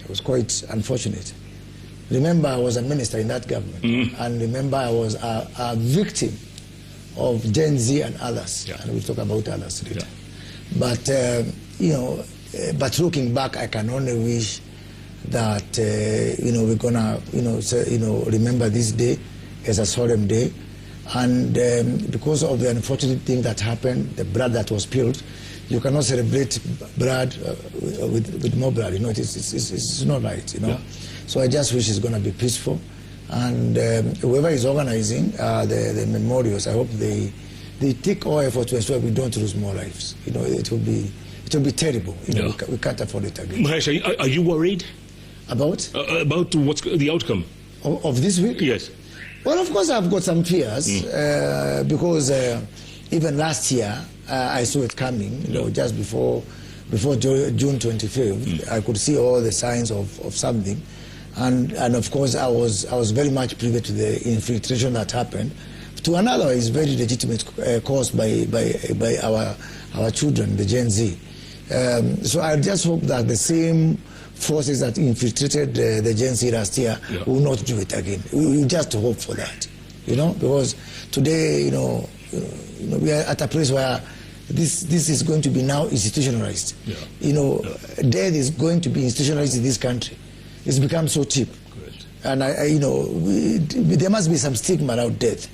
It was quite unfortunate. Remember, I was a minister in that government, and remember, I was a victim of Gen Z and others, and we'll talk about others later. But, you know, but looking back, I can only wish that, you know, we're gonna, remember this day as a solemn day. And because of the unfortunate thing that happened, the blood that was spilled, you cannot celebrate blood with more blood. You know, it's not right. You know, so I just wish it's going to be peaceful, and whoever is organizing the memorials, I hope they take all effort to ensure we don't lose more lives. You know, it will be terrible. You know, we can't afford it again. Mahesh, are you worried about what's the outcome of this week? Yes. Well, of course, I've got some fears because even last year I saw it coming. You know, just before June 25th, I could see all the signs of something, and of course I was very much privy to the infiltration that happened. To another is very legitimate caused by our children, the Gen Z. So I just hope that the same forces that infiltrated the Gen Z last year will not do it again. We just hope for that, you know, because today, you know, we are at a place where this is going to be now institutionalized. You know, death is going to be institutionalized in this country. It's become so cheap. And you know, there must be some stigma around death.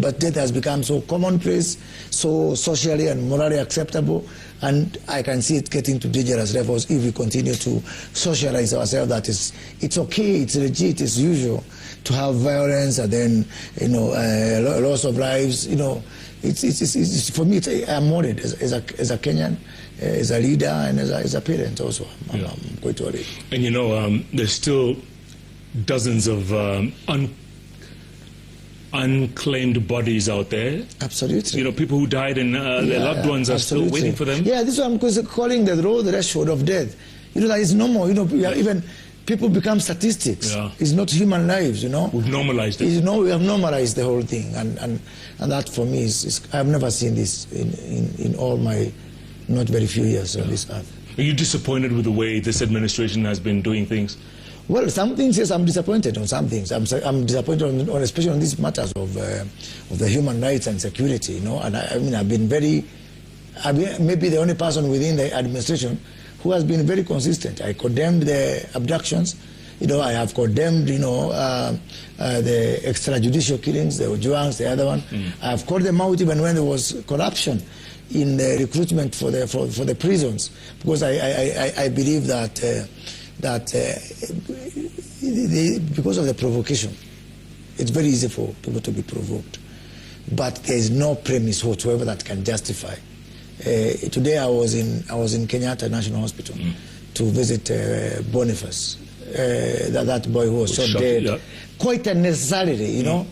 But death has become so commonplace, so socially and morally acceptable, and I can see it getting to dangerous levels if we continue to socialize ourselves that it's okay, it's legit, it's usual to have violence and then, you know, loss of lives. You know, it's for me, I'm worried as a Kenyan, as a leader, and as a parent also. I'm quite worried. And you know, there's still dozens of unclaimed bodies out there. Absolutely. You know, people who died and their loved ones are still waiting for them. Yeah, this is what I'm calling the road threshold of death. You know, that is normal. You know, even people become statistics. It's not human lives, you know. We've normalized it. You know, we have normalized the whole thing. And that for me is I've never seen this in all my not very few years on this earth. Are you disappointed with the way this administration has been doing things? Well, some things, yes, I'm disappointed on some things. I'm disappointed on especially on these matters of the human rights and security, you know. And I mean, I've been maybe the only person within the administration who has been very consistent. I condemned the abductions. You know, I have condemned, you know, the extrajudicial killings, the Ojuangs, the other one. I have called them out even when there was corruption in the recruitment for the prisons, because I believe that because of the provocation, it's very easy for people to be provoked, but there is no premise whatsoever that can justify. Today I was in Kenyatta National Hospital to visit Boniface, that boy who was shot dead, quite unnecessarily, you know.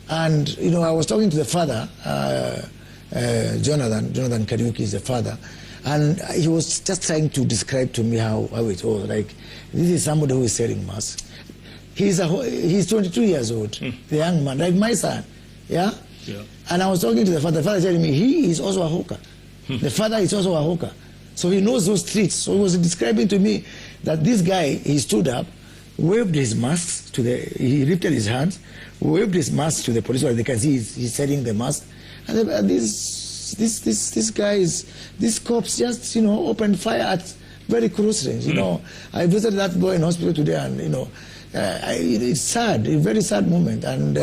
And you know, I was talking to the father, Jonathan Kariuki is the father. And he was just trying to describe to me how it was. Like, this is somebody who is selling masks. He's 22 years old, the young man, like my son. Yeah? And I was talking to the father telling me he is also a hawker. The father is also a hawker. So he knows those streets. So he was describing to me that this guy, he stood up, waved his masks he lifted his hands, waved his mask to the police, so they can see he's selling the mask. And this guy this cops just, you know, opened fire at very close range. You know, I visited that boy in hospital today, and you know, it's sad, a very sad moment. And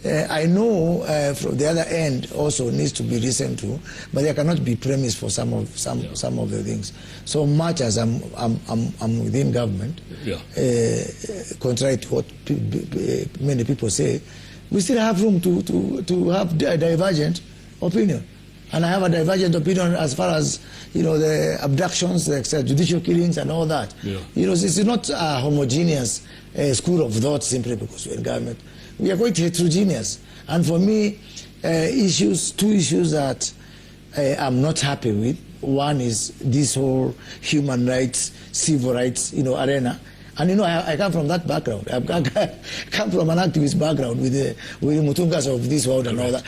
I know from the other end also needs to be listened to, but there cannot be premise for some of the things. So much as I'm within government, contrary to what many people say, we still have room to have a divergent opinion. And I have a divergent opinion as far as, you know, the abductions, the extrajudicial killings and all that. You know, this is not a homogeneous school of thought simply because we're in government. We are quite heterogeneous. And for me, two issues that I'm not happy with. One is this whole human rights, civil rights, you know, arena. And you know, I come from that background. I come from an activist background with the Mutungas of this world and all that.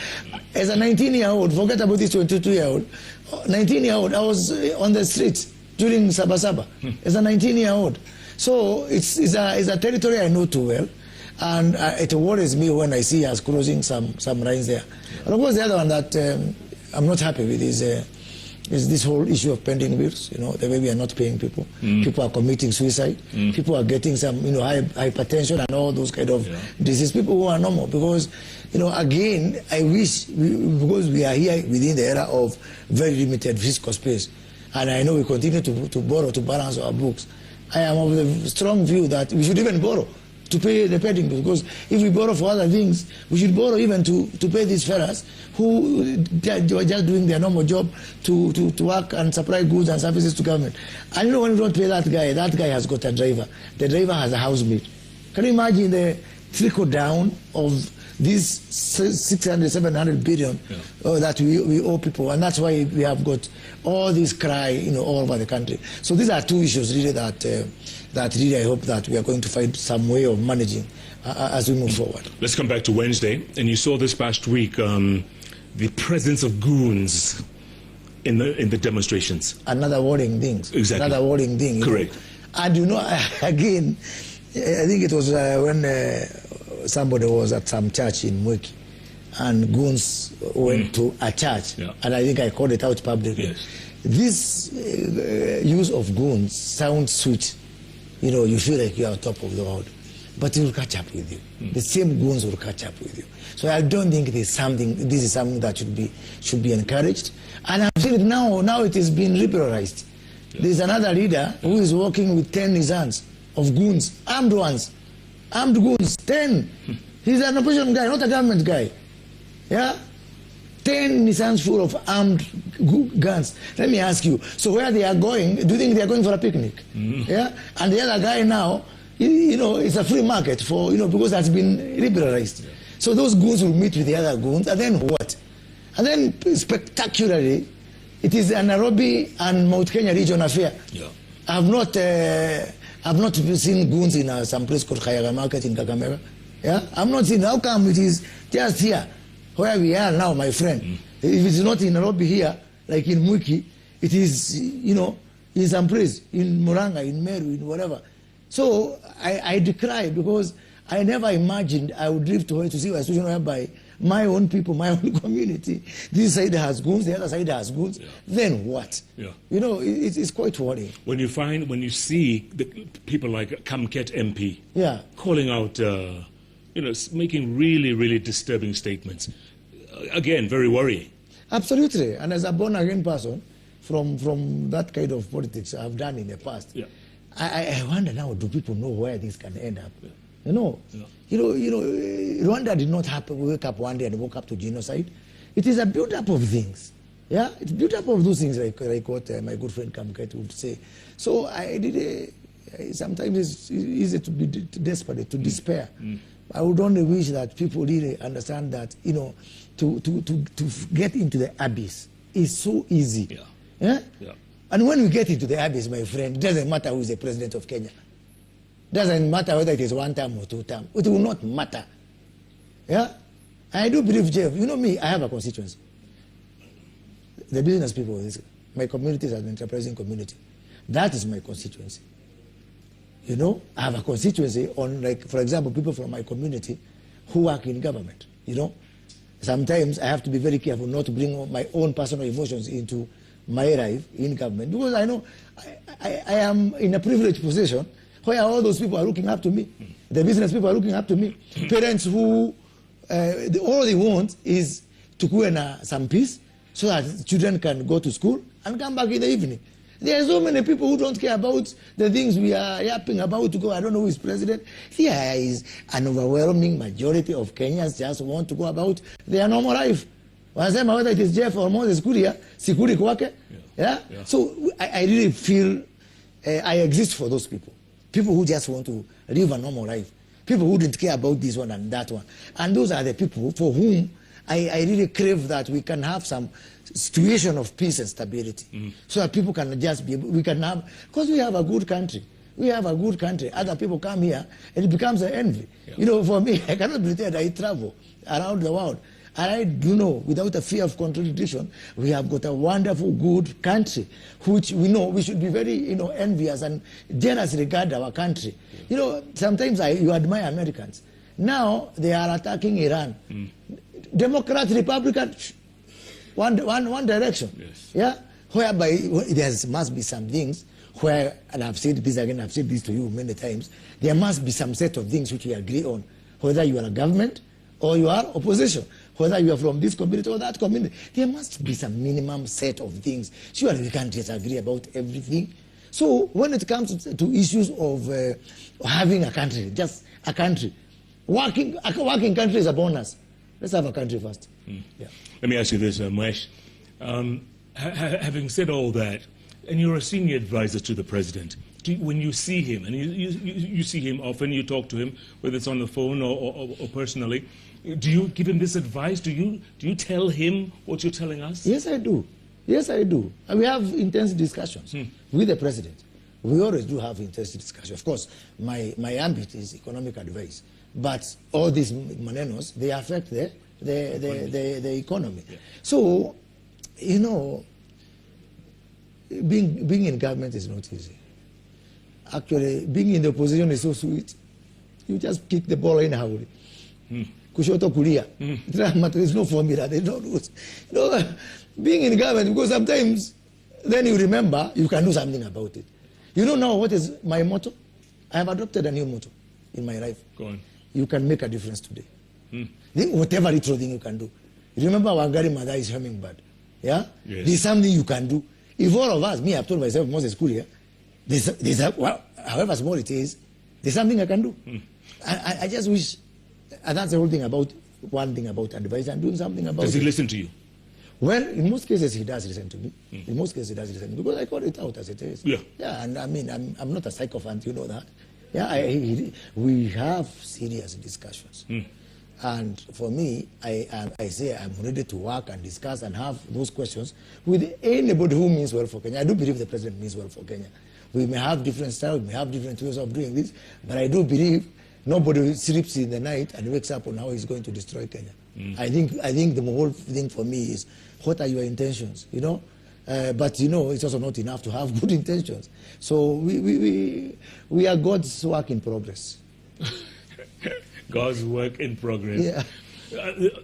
As a 19-year-old, forget about this 22-year-old, 19-year-old, I was on the streets during Sabasaba as a 19-year-old. So it's a territory I know too well. And it worries me when I see us crossing some lines there. And of course, the other one that I'm not happy with is this whole issue of pending bills. You know, the way we are not paying people. People are committing suicide. People are getting some, you know, hypertension and all those kind of diseases. People who are normal. Because, you know, again, I wish, because we are here within the era of very limited fiscal space, and I know we continue to borrow to balance our books. I am of the strong view that we should even borrow to pay the pending bills, because if we borrow for other things, we should borrow even to pay these fellas who are just doing their normal job to work and supply goods and services to government. And you know, when you don't pay that guy has got a driver. The driver has a housemate. Can you imagine the trickle down of these 600, 700 billion that we owe people? And that's why we have got all this cry, you know, all over the country. So these are two issues really that really I hope that we are going to find some way of managing as we move forward. Let's come back to Wednesday. And you saw this past week the presence of goons in the demonstrations. Another worrying thing. Exactly. Another worrying thing. Correct. And you know, again, I think it was when somebody was at some church in Mwiki, and goons went to a church, and I think I called it out publicly. Yes. This use of goons sounds sweet. You know, you feel like you are on top of the world, but it will catch up with you. The same goons will catch up with you. So I don't think this is something that should be encouraged. And I've seen it now. Now it is being liberalized. There's another leader who is working with 10 Nissans of goons, armed ones, armed goons, 10. He's an opposition guy, not a government guy. Yeah? 10 Nissans full of armed guns. Let me ask you, so where they are going, do you think they are going for a picnic? Yeah? And the other guy now, you know, it's a free market for, you know, because that's been liberalized. So those goons will meet with the other goons, and then what? And then spectacularly, it is a Nairobi and Mount Kenya region affair. I've not seen goons in some place called Kayaga Market in Kakamega. Yeah? I've not seen. How come it is just here, where we are now, my friend? If it's not in Nairobi here, like in Mwiki, it is, you know, in some place, in Muranga, in Meru, in whatever. So I decry, because I never imagined I would live to see a situation whereby my own people, my own community, this side has goons, the other side has goons. Then what? You know, it's quite worrying. When you see the people like Kamket MP calling out, you know, making really, really disturbing statements, again, very worrying. Absolutely. And as a born-again person from that kind of politics I've done in the past, I wonder now, do people know where this can end up? You know, Rwanda did not wake up one day and woke up to genocide. It is a build-up of things. Yeah, it's build-up of those things, like what my good friend Kamket would say. So sometimes it's easy to be desperate, to despair. I would only wish that people really understand that, you know, to get into the abyss is so easy. And when we get into the abyss, my friend, it doesn't matter who is the president of Kenya. Doesn't matter whether it is 1 term or 2 term. It will not matter. Yeah? I do believe, Jeff, you know me, I have a constituency. The business people, my community is an enterprising community. That is my constituency. You know, I have a constituency on, like, for example, people from my community who work in government. You know, sometimes I have to be very careful not to bring my own personal emotions into my life in government, because I know I am in a privileged position where all those people are looking up to me. The business people are looking up to me. Parents who, all they want is to go and some peace so that children can go to school and come back in the evening. There are so many people who don't care about the things we are yapping about to go. I don't know who is president. There is an overwhelming majority of Kenyans just want to go about their normal life. Wanasema whether it is Jeff or Moses Kuria, sikuri kwake. So I really feel I exist for those people. People who just want to live a normal life. People who didn't care about this one and that one. And those are the people for whom I really crave that we can have some situation of peace and stability. So that people can just be, we can have, because we have a good country. We have a good country. Other people come here and it becomes an envy. You know, for me, I cannot pretend I travel around the world. And I do know, without a fear of contradiction, we have got a wonderful, good country, which we know we should be very, envious and jealous regard our country. Sometimes you admire Americans. Now they are attacking Iran. Democrat, Republican, one direction. Yes. Yeah, whereby there must be some things where, and I've said this again, I've said this to you many times, there must be some set of things which we agree on, whether you are a government or you are opposition, whether you are from this community or that community. There must be some minimum set of things. Surely we can't just agree about everything. So when it comes to issues of having a country, just a country, a working country is a bonus. Let's have a country first. Yeah. Let me ask you this, Mwesh. Having said all that, and you're a senior advisor to the president, when you see him, and you see him often, you talk to him, whether it's on the phone or personally, do you give him this advice? Do you tell him what you're telling us? Yes, I do. Yes, I do. And we have intense discussions with the president. We always do have intense discussions. Of course, my ambit is economic advice. But all these manenos, they affect the economy. Yeah. So, being in government is not easy. Actually, being in the opposition is so sweet. You just kick the ball in a hurry. Kushoto Kuria. There's no formula, there's no rules. Being in government, because sometimes then you remember you can do something about it. You don't know what is my motto? I have adopted a new motto in my life. Go on. You can make a difference today. Whatever little thing you can do. You remember Wangari Mother is hummingbird. Yeah? Yes. There's something you can do. If all of us, I've told myself, Moses Kuria, however small it is, there's something I can do. I just wish, and that's the whole thing about, one thing about advice and doing something about it. Does he listen to you? Well, in most cases he does listen to me. In most cases he does listen to me, because I call it out as it is. Yeah. Yeah, and I mean, I'm not a sycophant, you know that. Yeah, we have serious discussions. And for me, I say I'm ready to work and discuss and have those questions with anybody who means well for Kenya. I do believe the president means well for Kenya. We may have different styles, we may have different ways of doing this, but I do believe nobody sleeps in the night and wakes up on how he's going to destroy Kenya. I think the whole thing for me is, what are your intentions, But it's also not enough to have good intentions. So we are God's work in progress. God's work in progress. Yeah.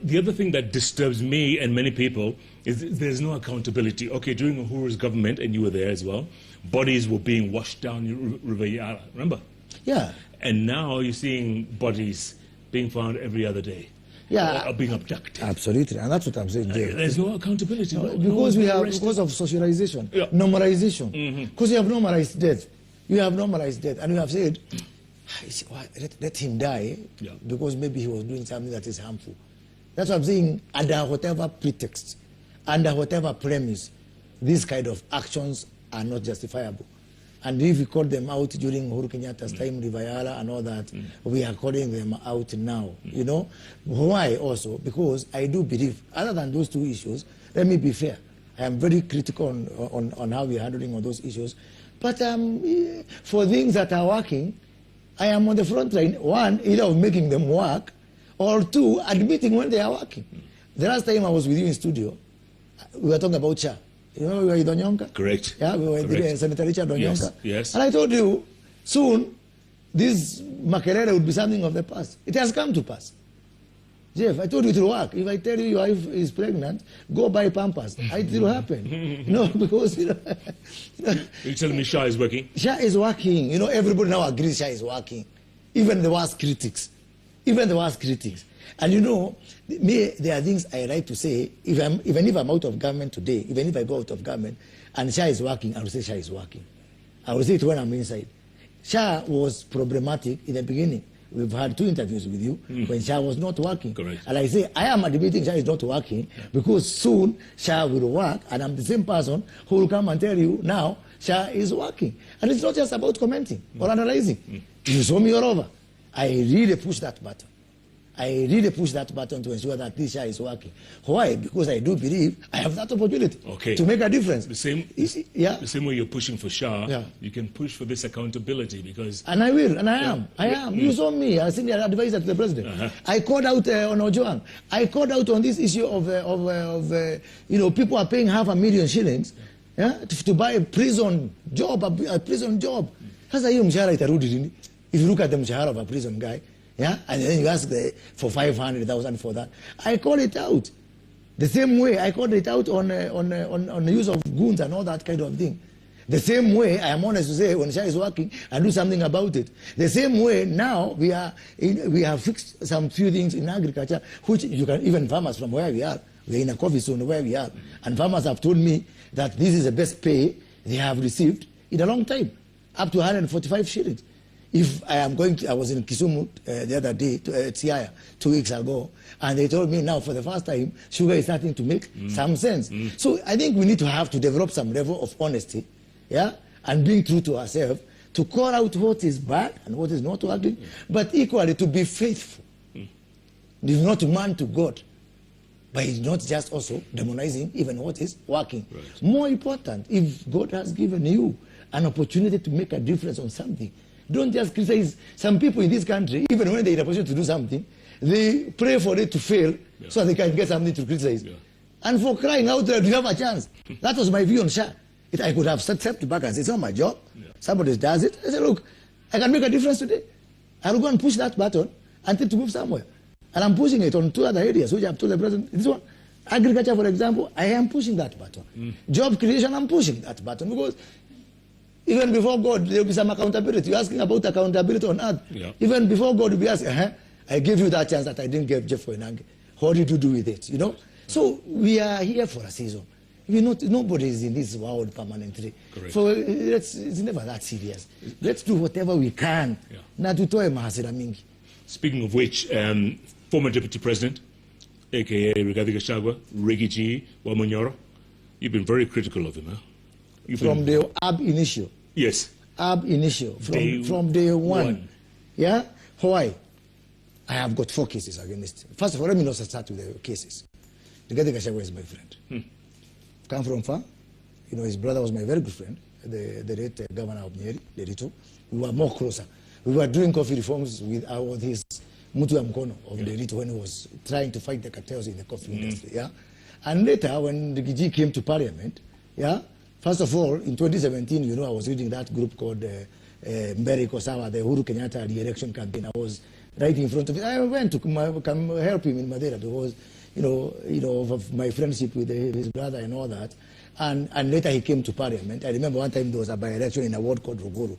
The other thing that disturbs me and many people is there's no accountability. Okay, during Uhuru's government, and you were there as well, bodies were being washed down River Yala, remember? Yeah. And now you're seeing bodies being found every other day. Yeah. Or being abducted. Absolutely, and that's what I'm saying, Dave. There's no accountability. Because of socialization, normalization. Because you have normalized death. You have normalized death, and you have said, let him die, because maybe he was doing something that is harmful. That's what I'm saying. Under whatever pretext, under whatever premise, these kind of actions are not justifiable. And if we call them out during Uhuru Kenyatta's time, Rivayala and all that, we are calling them out now. Why also? Because I do believe, other than those two issues, let me be fair. I am very critical on how we are handling all those issues. But for things that are working, I am on the front line, one, either of making them work, or two, admitting when they are working. The last time I was with you in studio, we were talking about Cha. We were in Donyonka? Correct. Yeah, we were with Senator Richard Donyonka. Yes. And I told you, soon, this Makerere would be something of the past. It has come to pass. Jeff, I told you it will work. If I tell you your wife is pregnant, go buy Pampers. It will happen. Because, You're telling me Shah is working? Shah is working. Everybody now agrees Shah is working. Even the worst critics. And there are things I like to say, even if I'm out of government today, even if I go out of government, and Shah is working, I will say Shah is working. I will say it when I'm inside. Shah was problematic in the beginning. We've had 2 interviews with you when Shah was not working. Correct. And I say, I am admitting Shah is not working because soon Shah will work, and I'm the same person who will come and tell you now Shah is working. And it's not just about commenting or analyzing. You saw me all over. I really push that button. I really push that button to ensure that this SHA is working. Why? Because I do believe I have that opportunity to make a difference. The same way you're pushing for SHA, you can push for this accountability because... And I will, and I am. You saw me, I senior advisor to the president. I called out on Ojuang. I called out on this issue of people are paying 500,000 shillings to buy a prison job, Sasa hiyo mshahara itarudi lini? If you look at the mshahara of a prison guy, and then you ask for 500,000 for that. I call it out. The same way I called it out on the use of goons and all that kind of thing. The same way I am honest to say when SHA is working, I do something about it. The same way now we have fixed some few things in agriculture, which you can even farmers from where we are. We are in a coffee zone where we are, and farmers have told me that this is the best pay they have received in a long time, up to 145 shillings. If I was in Kisumu the other day, Siaya, 2 weeks ago, and they told me now for the first time, sugar is starting to make some sense. So I think we need to have to develop some level of honesty, and being true to ourselves, to call out what is bad and what is not working, but equally to be faithful. If not man to God, but not just also demonizing even what is working. Right. More important, if God has given you an opportunity to make a difference on something, don't just criticize. Some people in this country, even when they're in a position to do something, they pray for it to fail so they can get something to criticize. And for crying out loud, you have a chance. That was my view on SHA. I could have stepped back and said, it's not my job. Somebody does it. I said, look, I can make a difference today. I'll go and push that button until to move somewhere. And I'm pushing it on 2 other areas, which I've told the president. This one, agriculture, for example, I am pushing that button. Job creation, I'm pushing that button because even before God, there will be some accountability. You're asking about accountability on earth. Even before God, will be asking, I gave you that chance that I didn't give Jeff Koinange. What did you do with it? So we are here for a season. Nobody is in this world permanently. So it's never that serious. Let's do whatever we can. Na tutoe mahasira mingi. Speaking of which, former Deputy President, a.k.a. Rigathi Gachagua, Rigathi Wamonyoro, you've been very critical of him, From the ab initio. Yes. Ab initio. From day one. Why? I have got 4 cases against him. First of all, let me not start with the cases. Rigathi Gachagua is my friend. Come from far. His brother was my very good friend, the late governor of Nyeri, Ruto. We were more closer. We were doing coffee reforms with his Mutu Mkono of Ruto when he was trying to fight the cartels in the coffee industry. And later, when Rigathi came to parliament, first of all, in 2017, I was leading that group called Mberi Kosawa, the Uhuru Kenyatta re-election campaign. I was right in front of it. I went to come help him in Madeira because, of my friendship with his brother and all that. And later he came to parliament. I remember one time there was a by-election in a ward called Ruguru.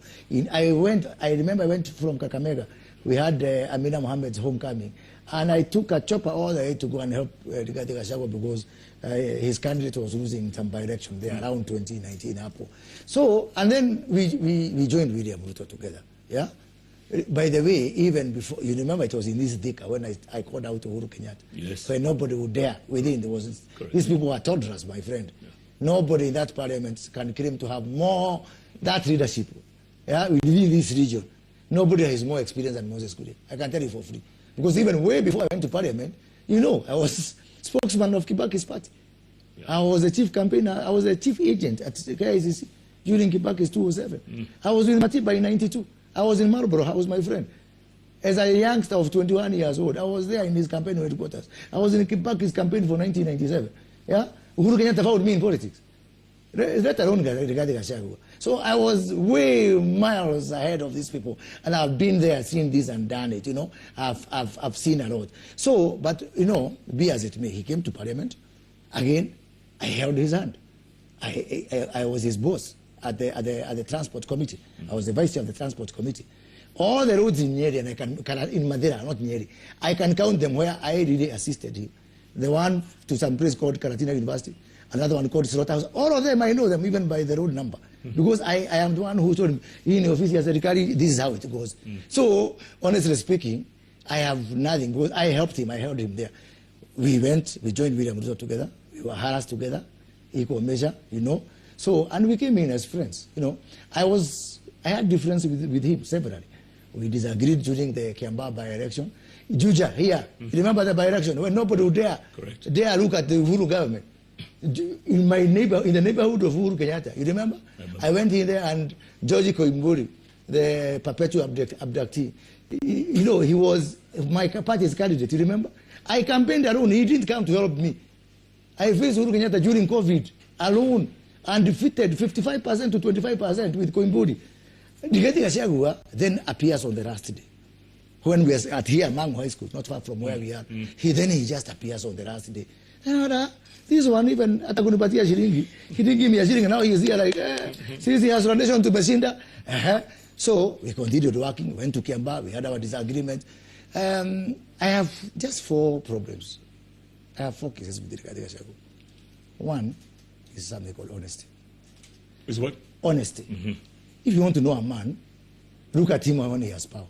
I remember I went from Kakamega. We had Amina Mohammed's homecoming. And I took a chopper all the way to go and help Rigathi Gachagua because his candidate was losing some by-election there around 2019 Apple. So, and then we joined William Ruto together. By the way, even before, you remember it was in this Dika when I called out Uhuru Kenyatta. Yes. Where nobody would dare within. These people were toddlers, my friend. Nobody in that parliament can claim to have more that leadership. Within this region. Nobody has more experience than Moses Kuria. I can tell you for free. Because even way before I went to parliament, I was spokesman of Kibaki's party. I was a chief campaigner, I was a chief agent at KICC during Kibaki's 207. I was in Matiba in 92. I was in Marlborough, I was my friend. As a youngster of 21 years old, I was there in his campaign headquarters. I was in Kibaki's campaign for 1997. Uhuru Kenyatta found me in politics. Let alone Rigathi Gachagua. So I was way miles ahead of these people, and I've been there, seen this and done it. I've seen a lot. So, but be as it may, he came to parliament. Again, I held his hand. I was his boss at the transport committee. I was the vice chair of the transport committee. All the roads in Nyeri, and I can in Madeira, not Nyeri, I can count them where I really assisted him. The one to some place called Karatina University, another one called Slaughterhouse. All of them I know them even by the road number. Because I am the one who told him, in the office, as a Rigathi, this is how it goes. So, honestly speaking, I have nothing because I helped him, I held him there. We joined William Ruto together, we were harassed together, equal measure, So, and we came in as friends, I had differences with him severally. We disagreed during the Kiambaa by-election. Juja, here. You remember the by-election when nobody would dare look at the Uhuru government. In the neighborhood of Uhuru Kenyatta, you remember? I went in there and George Koimburi, the perpetual abductee, you know, he was my party's candidate, you remember? I campaigned alone, he didn't come to help me. I faced Uhuru Kenyatta during COVID, alone, and defeated 55% to 25% with Koimburi. Rigathi Gachagua then appears on the last day. When we are at here, Mangu High School, not far from where we are, he just appears on the last day. This one even atakunipatia shilingi. He didn't give me a shilling. Now he's here like, since he has foundation to Beshinda. So we continued working. Went to Kiamba. We had our disagreement. I have just 4 problems. I have 4 cases with Rigathi Gachagua. One is something called honesty. Is what? Honesty. If you want to know a man, look at him when he has power.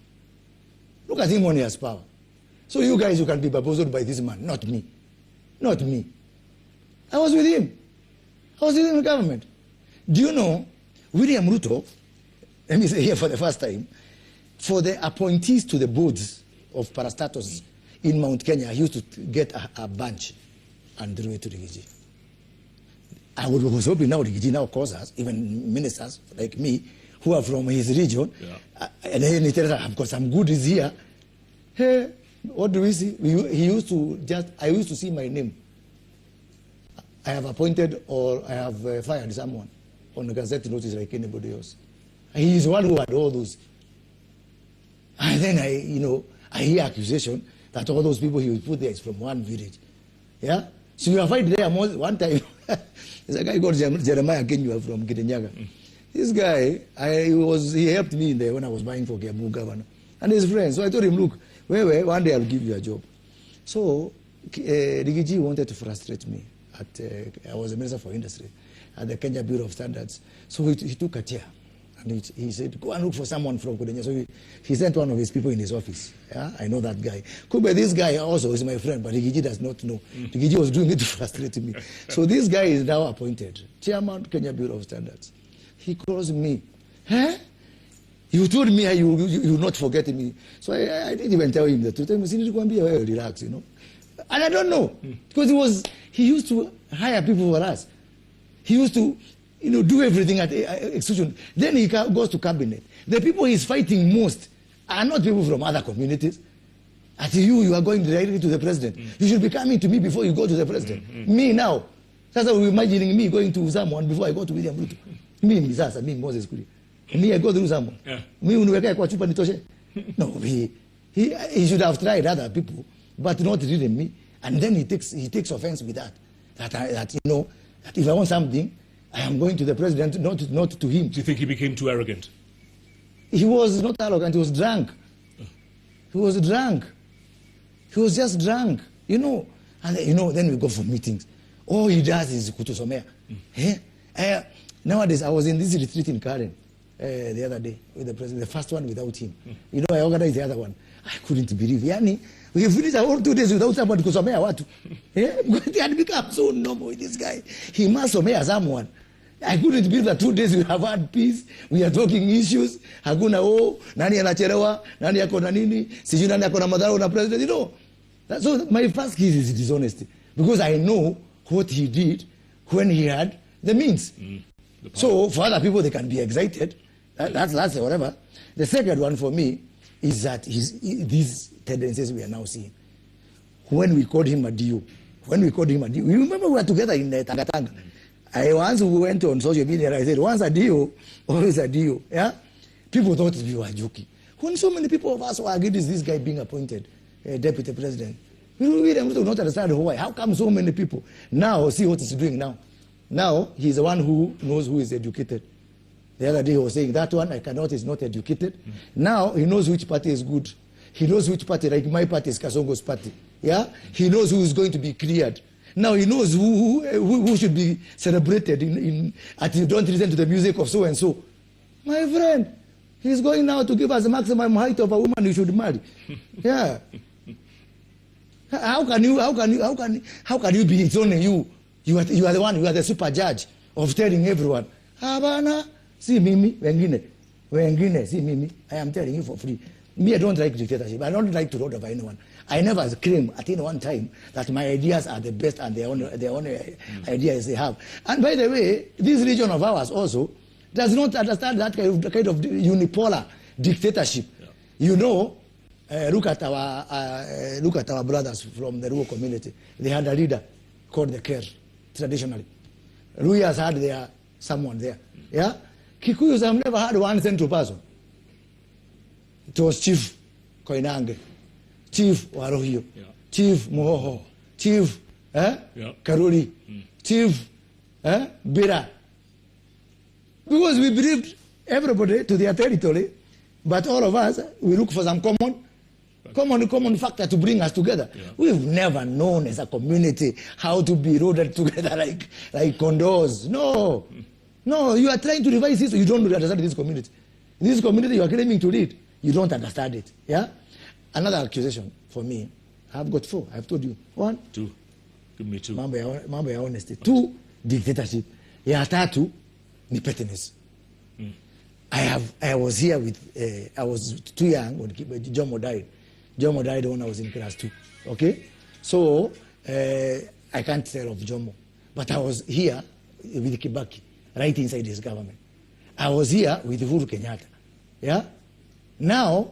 Look at him when he has power. So you guys, you can be bamboozled by this man, not me. Not me. I was with him. I was in the government. Do you know, William Ruto, let me say here for the first time, for the appointees to the boards of parastatus in Mount Kenya, he used to get a bunch and throw it to Rigathi. I was hoping now Rigathi now calls us, even ministers like me, who are from his region, and then he tells us, I've got some goodies here. Hey, what do we see? He used to just, I used to see my name. I have appointed or I have fired someone on the Gazette notice like anybody else. He is the one who had all those. And then I hear accusation that all those people he would put there is from one village. Yeah? So you are fighting there one time. There's a guy called Jeremiah Kenyua from Kirinyaga. This guy, he helped me in there when I was buying for Kiambu governor. And his friends. So I told him, look, one day I'll give you a job. So Rigathi wanted to frustrate me. I was a minister for industry at the Kenya Bureau of Standards. So he took a chair and he said, go and look for someone from Kudenya. So he sent one of his people in his office. Yeah, I know that guy. Kube, this guy also is my friend, but Rigathi does not know. Rigathi was doing it to frustrate me. So this guy is now appointed chairman Kenya Bureau of Standards. He calls me, you told me you will not forget me. So I didn't even tell him the truth. I said, relax, you know. And I don't know, because he used to hire people for us. He used to, do everything at execution. Then he goes to cabinet. The people he's fighting most are not people from other communities. At you are going directly to the president. You should be coming to me before you go to the president. Me now. That's how we're imagining me going to someone before I go to William Ruto. Me Moses Kuria. Me, I go to someone. Me, unweka kwa chupa nitoshe. No, he should have tried other people, but not really me. And then he takes offense with that. That if I want something, I am going to the president, not to him. Do you think he became too arrogant? He was not arrogant. He was drunk. He was drunk. He was just drunk. And then we go for meetings. All he does is kutusomea. Nowadays, I was in this retreat in Karen the other day with the president, the first one without him. I organized the other one. I couldn't believe. We finished our whole 2 days without someone kusomea watu. It had become so normal with this guy. He must somea someone. I couldn't believe that 2 days we have had peace. We are talking issues. Hakuna nani anachelewa, nani yako na nini, sijui nani yako na madhara na president, So my first case is dishonesty. Because I know what he did when he had the means. So for other people, they can be excited. That's whatever. The second one for me is that these tendencies we are now seeing. When we called him a Dio, you remember we were together in Tangatanga. I once went on social media and I said, once a Dio, always a Dio. Yeah? People thought we were joking. When so many people of us were against this guy being appointed deputy president, we don't understand why. How come so many people? Now, see what he's doing now. Now, he's the one who knows who is educated. The other day he was saying, that one I cannot is not educated. Now, he knows which party is good. He knows which party, like my party is Kasongo's party. Yeah? He knows who is going to be cleared. Now he knows who should be celebrated at you don't listen to the music of so and so. My friend, he's going now to give us the maximum height of a woman you should marry. Yeah. How can you be, it's only you. You are the one, you are the super judge of telling everyone, Habana, see Mimi, wengine, see Mimi, I am telling you for free. Me, I don't like dictatorship. I don't like to lord over anyone. I never claim at any one time that my ideas are the best and their own ideas they have. And by the way, this region of ours also does not understand that kind of unipolar dictatorship. Yeah. You know, look at our brothers from the rural community. They had a leader called the Kerr, traditionally. Luyas had someone there. Yeah? Kikuyus have never had one central person. It was Chief Koinange, Chief Warohio, yeah. Chief Mohoho, Chief Karuri, Chief Bira. Because we believed everybody to their territory, but all of us, we look for some common factor to bring us together. Yeah. We've never known as a community how to be rooted together like condos. No. No, you are trying to revise this, you don't understand this community. This community you are claiming to lead, you don't understand it. Yeah? Another accusation for me, I've got 4. I've told you. 1. 2. Give me 2. Mambo ya honesty. 2, dictatorship. Ya 3, ni pettiness. I was here with, I was too young when Jomo died. Jomo died when I was in class 2. Okay? So, I can't tell of Jomo. But I was here with Kibaki, right inside his government. I was here with Uhuru Kenyatta. Yeah? Now,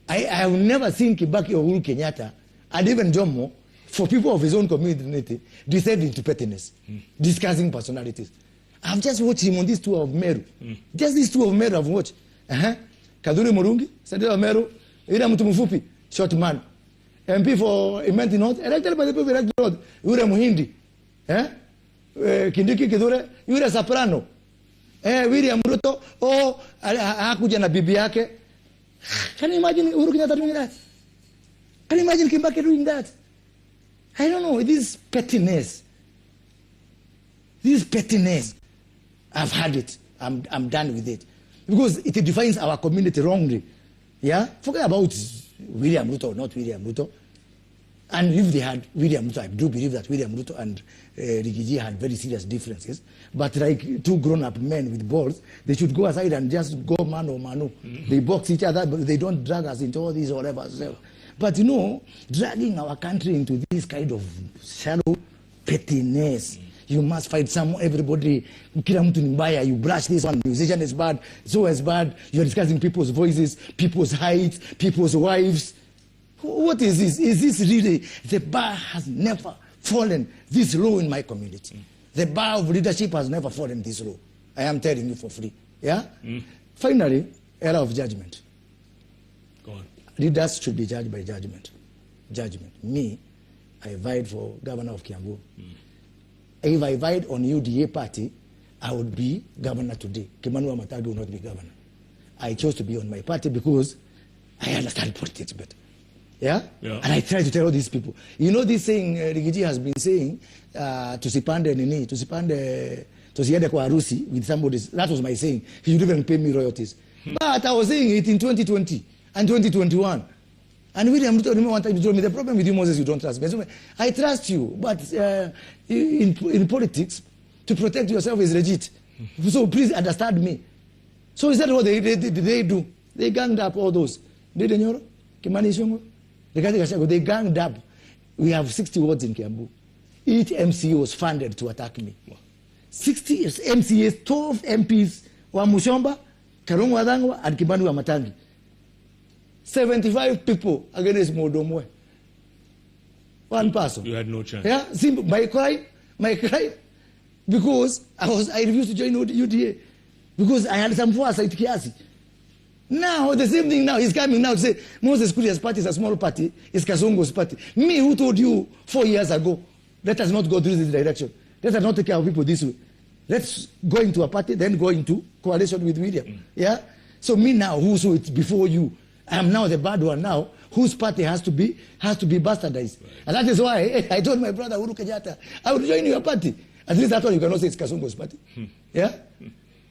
I have never seen Kibaki or Uhuru Kenyatta, and even Jomo, for people of his own community, descend into pettiness, discussing personalities. I've just watched him on this tour of Meru. Just this tour of Meru I've watched. Kaduri Murungi, Sadeo Meru, Ira Mutumufupi, short man. MP for Imenti North, elected by the people elected North, Ura Muhindi. Kindiki Kidure, Ura Soprano. William Ruto, hakuja na bibi yake. Can you imagine Uhuru Kenyatta doing that? Can you imagine Kibaki doing that? I don't know, this pettiness. This pettiness, I've had it. I'm done with it. Because it defines our community wrongly. Yeah? Forget about William Ruto or not William Ruto. And if they had William Ruto, I do believe that William Ruto and Rigathi had very serious differences. But like 2 grown-up men with balls, they should go aside and just go mano mano. They box each other, but they don't drag us into all this or whatever. But you know, dragging our country into this kind of shallow pettiness. You must fight everybody. Kila mtu ni mbaya. You brush this one. Musician is bad. So is bad. You're discussing people's voices, people's heights, people's wives. What is this? Is this really? The bar has never fallen this low in my community. The bar of leadership has never fallen this low. I am telling you for free. Yeah? Finally, era of judgment. Go on. Leaders should be judged by judgment. Judgment. Me, I vied for governor of Kiambu. If I vied on UDA party, I would be governor today. Kimanu Amatagi will not be governor. I chose to be on my party because I understand politics better. Yeah? And I try to tell all these people. You know this saying Rigathi has been saying, tusipande nini, tusiende kwa harusi with somebody. That was my saying. He should even pay me royalties. But I was saying it in 2020 and 2021. And William Ruto one time told me, the problem with you, Moses, you don't trust me. I trust you, but in politics, to protect yourself is legit. So please understand me. So is that what they do? They ganged up all those. They ganged up. We have 60 wards in Kiambu. Each MCA was funded to attack me. 60 MCAs, 12 MPs, wa Mushomba, Karungu Adangwa, and Kibanu Amatangi. 75 people against Modomwe. One person. You had no chance. Yeah, simple. My crime, because I refused to join UDA because I had some foresight kiasi. Now the same thing now he's coming now to say Moses Kuria's party is a small party, it's Kasongo's party. Me who told you 4 years ago, let us not go through this direction. Let us not take care of people this way. Let's go into a party, then go into coalition with William. Yeah. So me now who saw it before you. I am now the bad one now, whose party has to be bastardized. Right. And that is why I told my brother Uhuru Kenyatta, I will join your party. At least that's why you cannot say it's Kasongo's party. Yeah?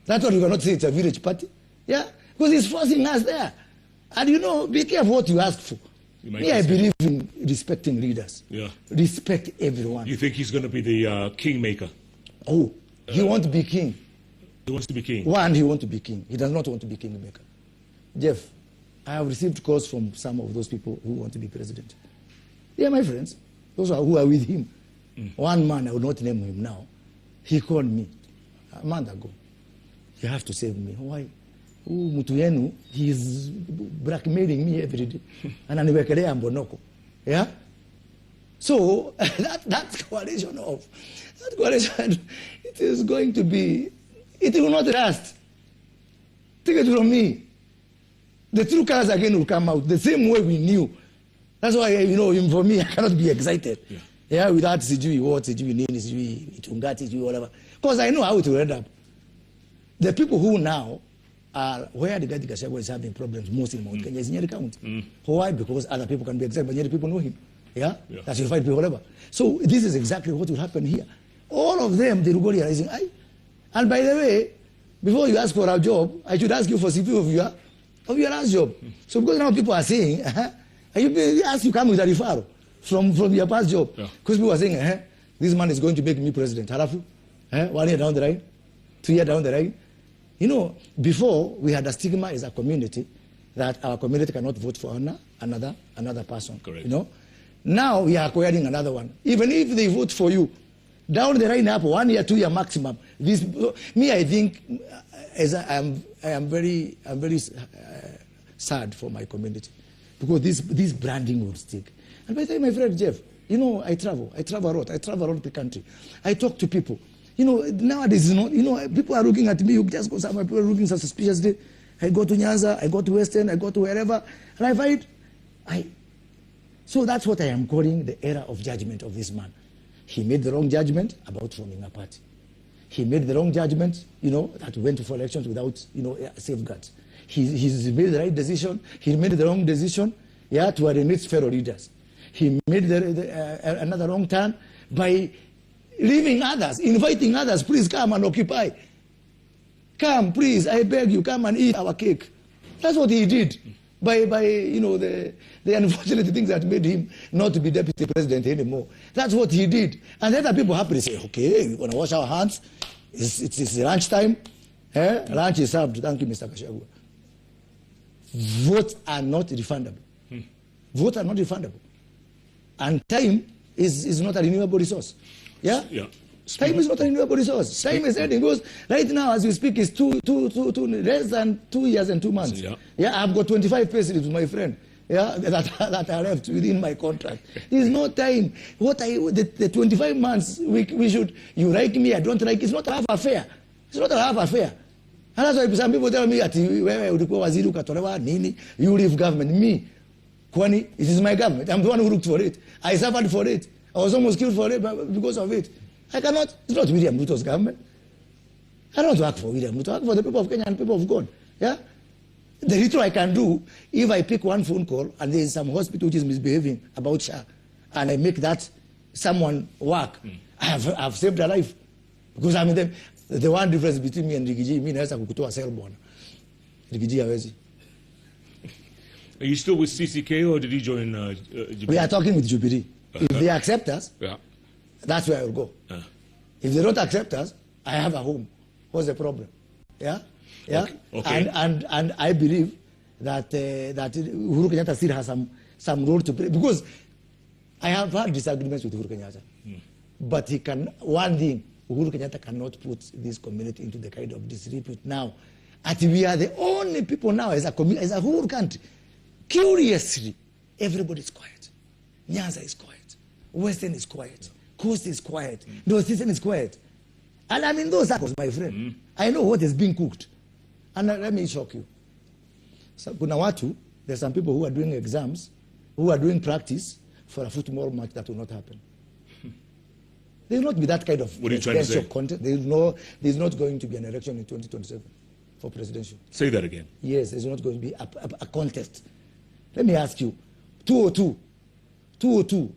That's why you cannot say it's a village party. Yeah? Because he's forcing us there. And you know, be careful what you ask for. Me, I believe in respecting leaders. Yeah. Respect everyone. You think he's going to be the kingmaker? Oh, he wants to be king. He wants to be king? One, he wants to be king. He does not want to be kingmaker. Jeff, I have received calls from some of those people who want to be president. They are my friends. Those who are with him. One man, I will not name him now, he called me a month ago. You have to save me. Why? Mtu yenu, he is blackmailing me every day. And aniwekelea mbonoko. Yeah? So, that coalition, it is going to be, it will not last. Take it from me. The true colors again will come out the same way we knew. That's why, for me, I cannot be excited. Yeah, without CGV, what CGV name is CGV, whatever. Because I know how it will end up. The people who now are where the Rigathi Gachagua is having problems most in Mount Kenya is Nyeri County. Why? Because other people can be excited, but Nyeri people know him. Yeah? That will fight people, whatever. So this is exactly what will happen here. All of them, they will go realizing, and by the way, before you ask for a job, I should ask you for CV of your last job. So because now people are saying, you ask you come with a referral from your past job. Because people are saying, this man is going to make me president. Halafu, 1 year down the line, 2 years down the line. Before we had a stigma as a community that our community cannot vote for another person. Correct. Now we are acquiring another one. Even if they vote for you, down the line up 1 year, 2 year maximum. I think I am very sad for my community because this branding will stick. And by the way, my friend Jeff, I travel a lot. I travel around the country. I talk to people. Nowadays, people are looking at me. You just go somewhere, people are looking so suspiciously. I go to Nyanza, I go to Western, I go to wherever, and I find, so that's what I am calling the era of judgment of this man. He made the wrong judgment about forming a party. He made the wrong judgment, that went for elections without, safeguards. He's made the right decision. He made the wrong decision, to alienate fellow leaders. He made another wrong turn by leaving others, inviting others, please come and occupy. Come, please, I beg you, come and eat our cake. That's what he did. By the unfortunate things that made him not to be deputy president anymore. That's what he did. And then the people happily say, okay, we're going to wash our hands. It's lunchtime. Lunch is served. Thank you, Mr. Gachagua. Votes are not refundable. Votes are not refundable. And time is not a renewable resource. Yeah? Time is not a renewable resource. Time is ending because right now, as we speak, it's less than 2 years and 2 months. I've got 25 payslips with my friend. That I left within my contract. There's no time. The 25 months we should. You like me, I don't like. It's not a half affair. It's not a half affair. And that's why some people tell me that you leave government. Me, Kwani, it is my government. I'm the one who looked for it. I suffered for it. I was almost killed for it because of it. I cannot. It's not William Ruto's government. I don't work for William Ruto. I work for the people of Kenya and people of God. Yeah. The little I can do, if I pick one phone call and there is some hospital which is misbehaving about SHA, and I make that someone work, I've saved a life. Because I mean, the one difference between me and Rigathi, me naweza kukutoa cell bwana. Rigathi hawezi. Are you still with CCK or did you join Jubilee? We are talking with Jubilee. If they accept us, that's where I will go. If they don't accept us, I have a home. What's the problem? Yeah? Okay. And I believe that Uhuru Kenyatta still has some role to play because I have had disagreements with Uhuru Kenyatta. But one thing, Uhuru Kenyatta cannot put this community into the kind of disrepute now. And we are the only people now as a whole country. Curiously, everybody is quiet. Nyanza is quiet. Western is quiet. Coast is quiet. Northeastern is quiet. And I'm in those circles, my friend. I know what is being cooked. And let me shock you. So, there's some people who are doing exams, who are doing practice for a football match that will not happen. There will not be that kind of presidential content. There's not going to be an election in 2027 for presidential. Say that again. Yes, there's not going to be a contest. Let me ask you, 2002,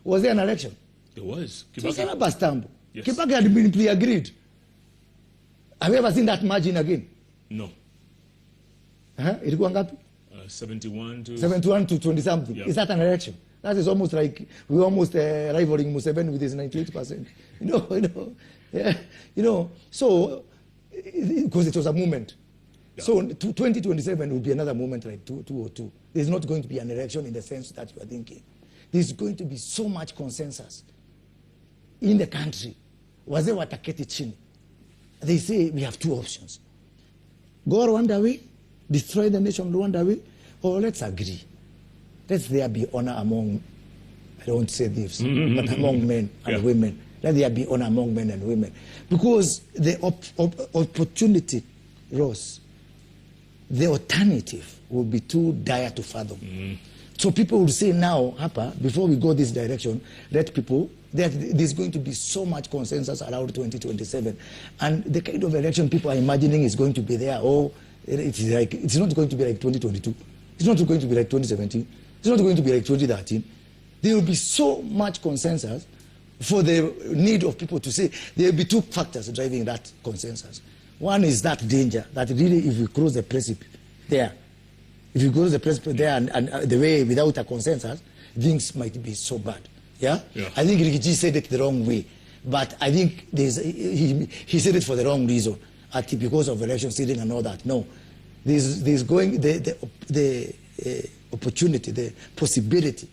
was there an election? There was. Kibaki. Yes. Kibaki had been pre-agreed. Have you ever seen that margin again? No. Ilikuwa ngapi? 71 to 20 something. Is that an election? That is almost like we're almost rivaling Museveni with his 98%. So because it was a movement. Yeah. So 2027 will be another moment like 2002. There's not going to be an election in the sense that you are thinking. There's going to be so much consensus in the country. Wazee wataketi chini. They say we have two options. Go Rwanda way, destroy the nation Rwanda way, or let's agree. Let there be honor among, I don't say this, but among men and women. Let there be honor among men and women. Because the opportunity rose. The alternative will be too dire to fathom. So people will say now, Hapa, before we go this direction, let people, there's going to be so much consensus around 2027. And the kind of election people are imagining is going to be there. Oh, it's not going to be like 2022. It's not going to be like 2017. It's not going to be like 2013. There will be so much consensus for the need of people to say there will be two factors driving that consensus. One is that danger, that really if we cross the precipice there, if you go to the precipice there and the way without a consensus, things might be so bad. Yeah? I think Rigathi said it the wrong way. But I think he said it for the wrong reason. Because of election stealing and all that. No. There's going the opportunity, the possibility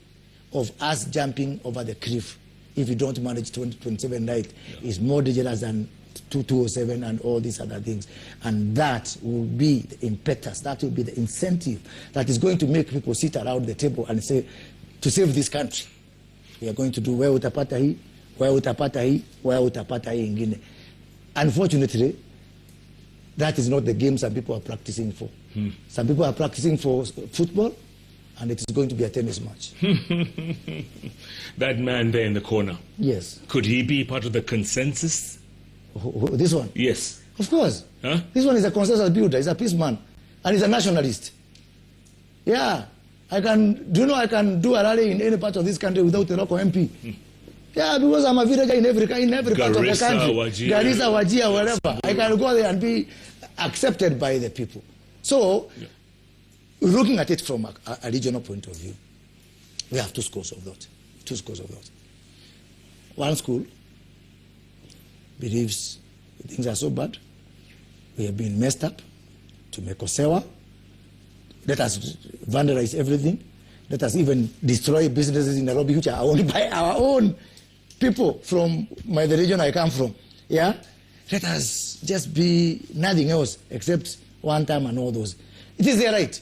of us jumping over the cliff if we don't manage 2027 right is more dangerous than 207 and all these other things. And that will be the impetus, that will be the incentive that is going to make people sit around the table and say, to save this country, we are going to do where utapata hii, where utapata hii, where utapata hii ingine. Unfortunately, that is not the game some people are practicing for. Some people are practicing for football, and it is going to be a tennis match. That man there in the corner. Yes. Could he be part of the consensus? This one? Yes. Of course. Huh? This one is a consensus builder. He's a peace man. And he's a nationalist. Yeah. I can do a rally in any part of this country without a local MP. Yeah, because I'm a villager in every part of the country. Garissa, Wajir, wherever. I can go there and be accepted by the people. So, looking at it from a regional point of view, we have two schools of thought. Two schools of thought. One school believes things are so bad, we have been messed up to make Osewa. Let us vandalize everything. Let us even destroy businesses in Nairobi which are owned by our own people from the region I come from. Yeah? Let us just be nothing else except one time and all those. It is their right.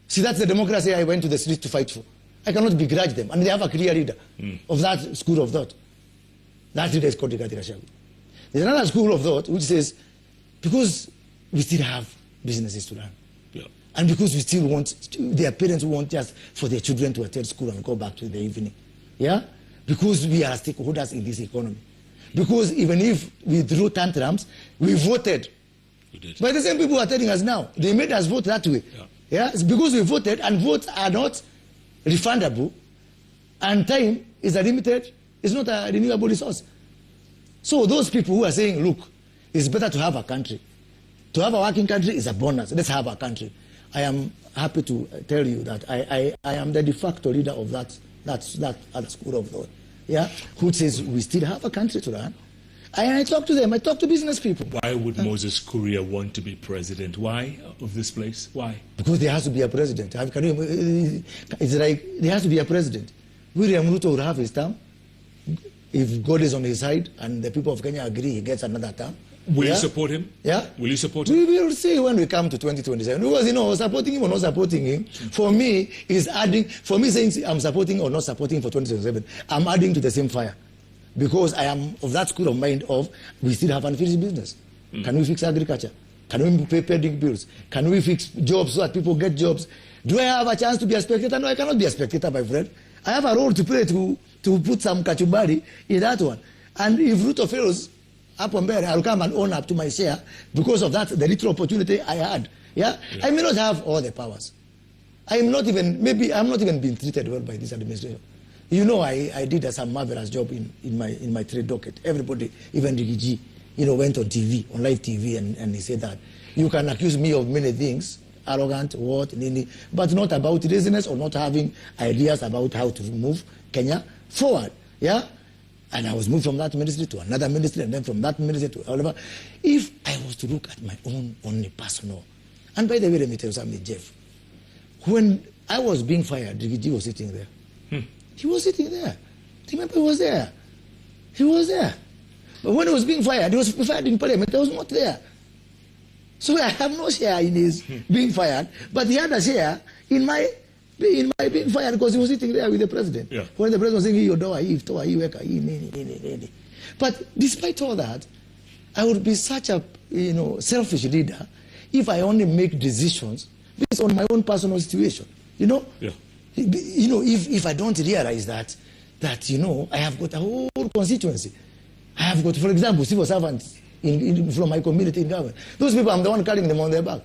See, that's the democracy I went to the street to fight for. I cannot begrudge them. And they have a clear leader of that school of thought. That leader is called Rigathi Gachagua. There's another school of thought which says, because we still have businesses to run, and because we still want, their parents want just for their children to attend school and go back to the evening. Yeah? Because we are stakeholders in this economy. Because even if we threw tantrums, we voted. We did. But the same people are telling us now, they made us vote that way. Yeah? It's because we voted, and votes are not refundable, and time is a limited, it's not a renewable resource. So those people who are saying, look, it's better to have a country. To have a working country is a bonus. Let's have a country. I am happy to tell you that I am the de facto leader of that other school of thought, yeah, who says we still have a country to run. I talk to them. I talk to business people. Why would Moses Kuria want to be president? Why of this place? Why? Because there has to be a president. It's like there has to be a president. William Ruto will have his term. If God is on his side and the people of Kenya agree, he gets another term. Will you support him? Yeah. Will you support him? We will see when we come to 2027. Because, supporting him or not supporting him, for me, is adding, for me saying I'm supporting or not supporting for 2027, I'm adding to the same fire. Because I am of that school of mind of, we still have unfinished business. Can we fix agriculture? Can we pay pending bills? Can we fix jobs so that people get jobs? Do I have a chance to be a spectator? No, I cannot be a spectator, my friend. I have a role to play to put some kachumbari in that one. And if Ruto fails, up on there, I'll come and own up to my share because of that, the little opportunity I had. Yeah? I may not have all the powers. I'm not even being treated well by this administration. I did some marvelous job in my trade docket. Everybody, even Rigathi, went on TV, on live TV, and he said that you can accuse me of many things, arrogant, but not about laziness or not having ideas about how to move Kenya forward. Yeah? And I was moved from that ministry to another ministry, and then from that ministry to whatever. If I was to look at my own only personal, and by the way, let me tell you something, Jeff. When I was being fired, Rigathi was sitting there. He was sitting there. Remember, he was there. He was there. But when he was being fired, he was fired in Parliament. I was not there. So I have no share in his being fired, but he had a share in my being fired because he was sitting there with the president. Yeah. When the president was saying, "Your door, but despite all that, I would be such a selfish leader if I only make decisions based on my own personal situation. Yeah. If I don't realize that I have got a whole constituency. I have got, for example, civil servants from my community in government. Those people, I'm the one carrying them on their back.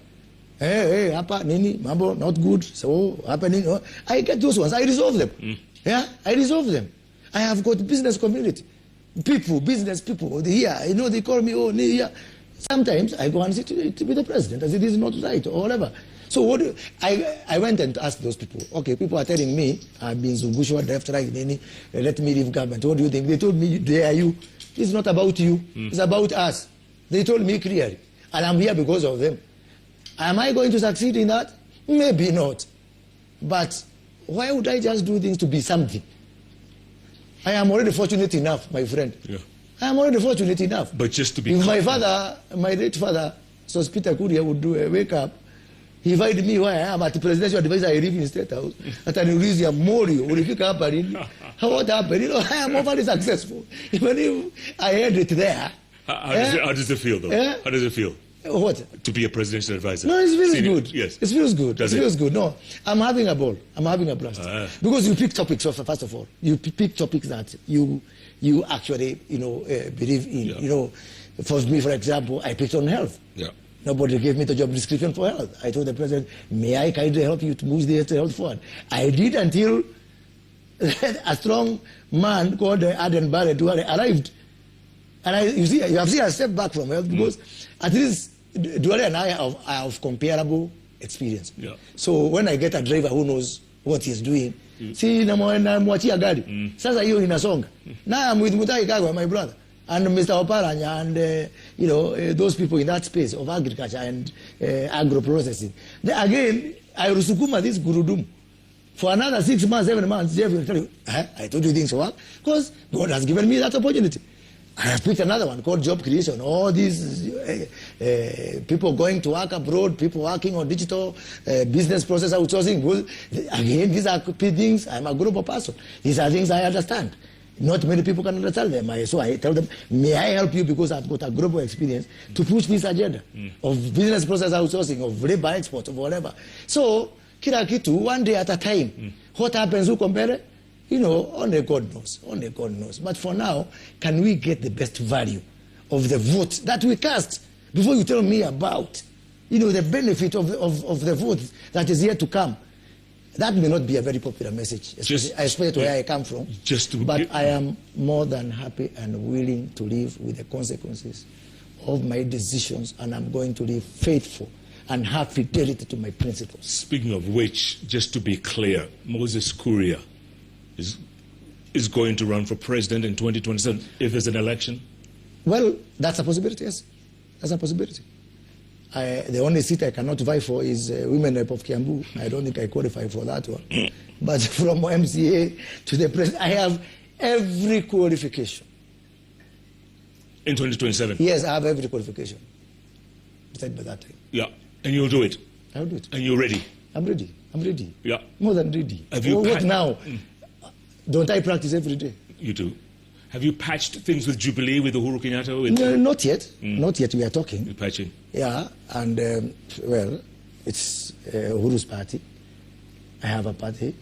Hey, hapa nini, mambo not good, so happening. I get those ones. I resolve them. Yeah, I resolve them. I have got business community people, business people here. They call me, here. Sometimes I go and sit with the president as it is not right or whatever. So I went and asked those people. Okay, people are telling me I've been zungushwa left, right, let me leave government. What do you think? They told me, they are you. It's not about you. It's about us. They told me clearly, and I'm here because of them. Am I going to succeed in that? Maybe not. But why would I just do things to be something? I am already fortunate enough, my friend. Yeah. I am already fortunate enough. But just to be... If my father, my late father, so Peter Kuria would do a wake up, he invited me where I am at the presidential advisor, I live in State House, at an Eurasia Morio, what happened? I am overly successful. Even if I had it there. How does it feel, though? How does it feel? What? To be a presidential advisor. No, it feels good. Yes. It feels good. Does it feels good. No, I'm having a ball. I'm having a blast. Because you pick topics, first of all. You pick topics that you actually, believe in. Yeah. For me, for example, I picked on health. Yeah. Nobody gave me the job description for health. I told the president, may I kindly help you to move the health forward? I did until a strong man called Aden Barrett who arrived. And you have seen a step back from health because at least Duale and I have comparable experience. Yeah. So when I get a driver who knows what he's doing, see, namwachia gari. Sasa hiyo inasonga. Now I'm with Mutai Kagwa, my brother, and Mr. Oparanya, and those people in that space of agriculture and agro-processing. Again, I rusukuma this gurudum. For another 6 months, 7 months, Jeff will tell you, I told you things work, because God has given me that opportunity. I have picked another one called job creation. All these people going to work abroad, people working on digital business process outsourcing. Well, again, these are things, I'm a global person. These are things I understand. Not many people can understand them. So I tell them, may I help you because I've got a global experience to push this agenda of business process outsourcing, of labor exports, of whatever. So, kila kitu, one day at a time. What happens, who compare it? Only God knows. Only God knows. But for now, can we get the best value of the vote that we cast before you tell me about, the benefit of the vote that is yet to come? That may not be a very popular message, especially where I come from. But I am more than happy and willing to live with the consequences of my decisions, and I'm going to live faithful and have fidelity to my principles. Speaking of which, just to be clear, Moses Kuria is going to run for president in 2027 if there's an election? Well, that's a possibility, yes. That's a possibility. The only seat I cannot vie for is Women Rep of Kiambu. I don't think I qualify for that one. But from MCA to the president, I have every qualification. In 2027? Yes, I have every qualification. Besides by that time. Yeah, and you'll do it? I'll do it. And you're ready? I'm ready. I'm ready. Yeah. More than ready. Have you what now? Don't I practice every day? You do. Have you patched things with Jubilee, with Uhuru Kenyatta? No, not yet. Not yet. We are talking. You're patching? Yeah. And, it's Uhuru's party. I have a party.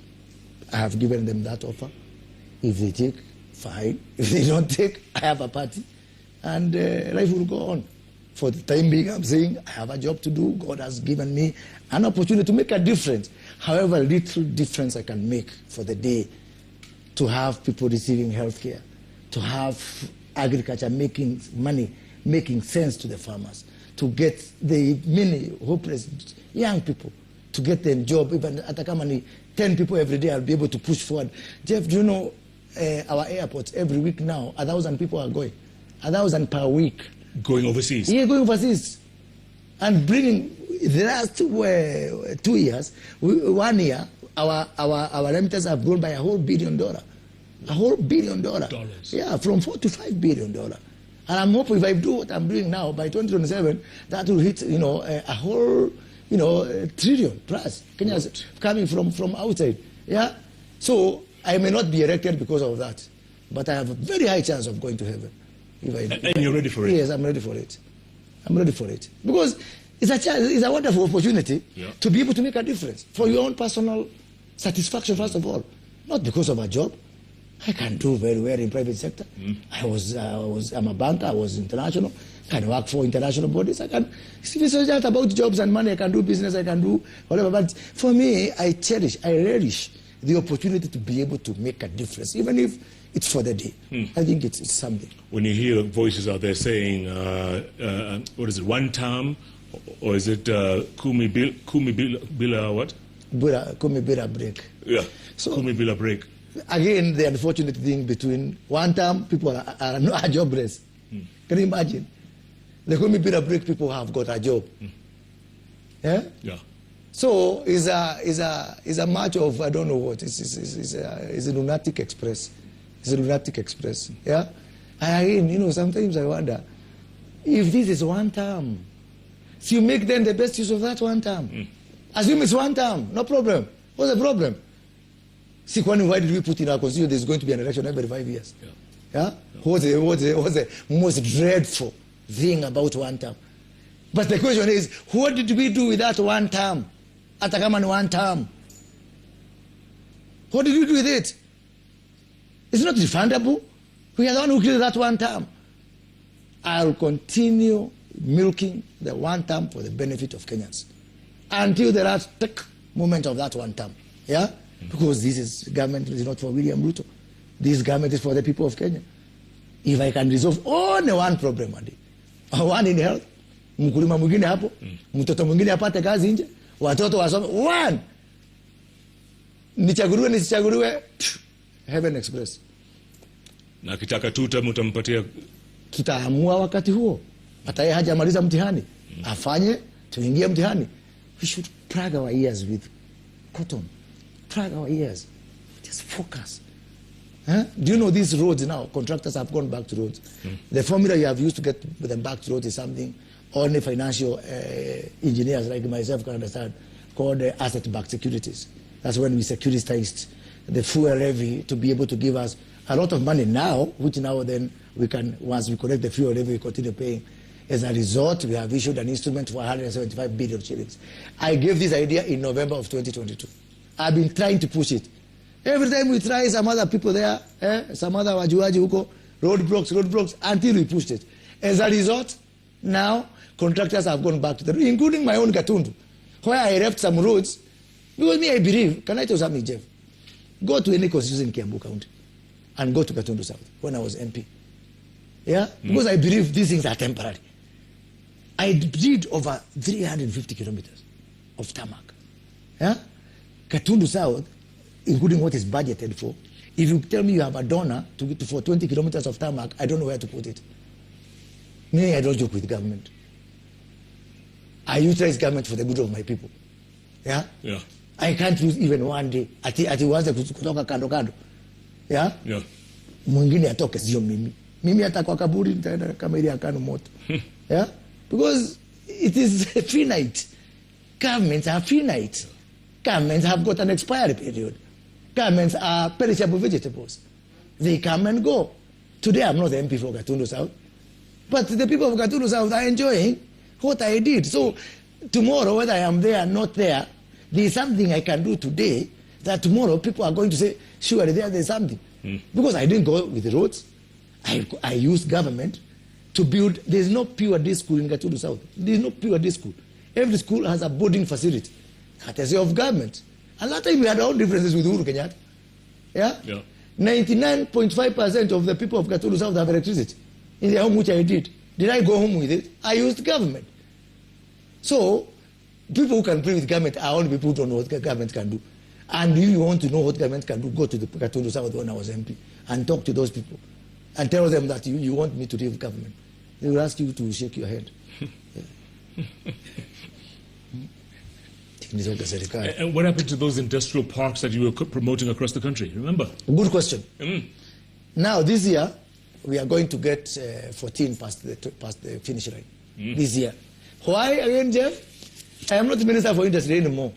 I have given them that offer. If they take, fine. If they don't take, I have a party. And life will go on. For the time being, I'm saying I have a job to do. God has given me an opportunity to make a difference. However little difference I can make for the day, to have people receiving health care, to have agriculture making money, making sense to the farmers, to get the many hopeless young people, to get them job, even at a company, 10 people every day, I'll be able to push forward. Jeff, do you know, our airports every week now, 1,000 people are going. 1,000 per week. Going overseas? Yeah, going overseas. And bringing, the last 2 years, 1 year, our remittances have grown by $1 billion. $1 billion. Yeah, from $4 to $5 billion. And I'm hoping if I do what I'm doing now, by 2027, that will hit, a whole, trillion plus. Kenya's coming from outside. Yeah? So I may not be elected because of that, but I have a very high chance of going to heaven. And you're ready for it? Yes, I'm ready for it. I'm ready for it. Because it's a chance, it's a wonderful opportunity to be able to make a difference for your own personal satisfaction, first of all. Not because of a job. I can do very well in private sector. I'm a banker, I was international. I can work for international bodies. If it's just about jobs and money, I can do business, I can do whatever. But for me, I relish the opportunity to be able to make a difference, even if it's for the day. I think it's something. When you hear voices out there saying, what is it, one term, or is it Kumi Bila what? Kumi Bila break. Yeah, so, Kumi Bila break. Again, the unfortunate thing between one term, people are jobless. Can you imagine? The Kumi Bila break, people have got a job. Yeah? Yeah. So it's a match of, I don't know what, it's a lunatic express. It's a lunatic express. Yeah? And again, sometimes I wonder, if this is one term, so you make then the best use of that one term. Assume it's one term, no problem. What's the problem? See, why did we put in our constitution there's going to be an election every 5 years? Yeah? What's the most dreadful thing about one term? But the question is, what did we do with that one term? Atakaman one term. What did we do with it? It's not refundable. We are the one who created that one term. I'll continue milking the one term for the benefit of Kenyans until the last moment of that one term. Yeah? Because this government is not for William Ruto. This government is for the people of Kenya. If I can resolve only one problem a day, one in health, mkulima mwingine hapo, mtoto mwingine apate kazi nje, watoto wasome, one! Nichaguliwe nisichaguliwe, Heaven Express. Na kitaka tuta mutampatia? Tutaamua wakati huo. Hata yeye hajamaliza mtihani. Afanye, tuingie mtihani. We should plug our ears with cotton. Plug our ears. Just focus. Huh? Do you know these roads now? Contractors have gone back to roads. The formula you have used to get them back to roads is something only financial engineers like myself can understand, called asset-backed securities. That's when we securitized the fuel levy to be able to give us a lot of money now, which now then we can, once we collect the fuel levy, we continue paying. As a result, we have issued an instrument for 175 billion shillings. I gave this idea in November of 2022. I've been trying to push it. Every time we try, some other people there, some other wajuaji huko, roadblocks, until we pushed it. As a result, now contractors have gone back to the road, including my own Gatundu, where I left some roads. Because me, I believe, can I tell something, Jeff? Go to any constituency in Kiambu County and go to Gatundu South when I was MP. Yeah? Because I believe these things are temporary. I did over 350 kilometers of tarmac. Yeah? Gatundu South, including what is budgeted for, if you tell me you have a donor for 20 kilometers of tarmac, I don't know where to put it. Me, I don't joke with government. I utilize government for the good of my people. Yeah? Yeah. I can't use even one day. Ati waze kutoka kando. Yeah? Yeah. Mwingine atoke sio mimi. Mimi hata kwa kaburi nitaenda kama ile akano moto. Yeah? Because it is finite. Governments are finite. Governments have got an expiry period. Governments are perishable vegetables. They come and go. Today I'm not the MP for Gatundu South. But the people of Gatundu South are enjoying what I did. So tomorrow, whether I am there or not there, there is something I can do today that tomorrow people are going to say, surely there's something. Because I didn't go with the roads. I used government to build. There's no pure day school in Gatundu South. There's no pure day school. Every school has a boarding facility. Courtesy of government. And that time we had our own differences with Uhuru Kenyatta. Yeah? 99.5% of the people of Gatundu South have electricity in their home, which I did. Did I go home with it? I used government. So, people who can play with government are only people who don't know what government can do. And if you want to know what government can do, go to the Katulu South when I was MP and talk to those people and tell them that you want me to leave government. They will ask you to shake your head. And what happened to those industrial parks that you were promoting across the country? Remember? Good question. Now, this year, we are going to get 14 past the finish line. This year. Why again, Jeff? I am not the Minister for Industry anymore.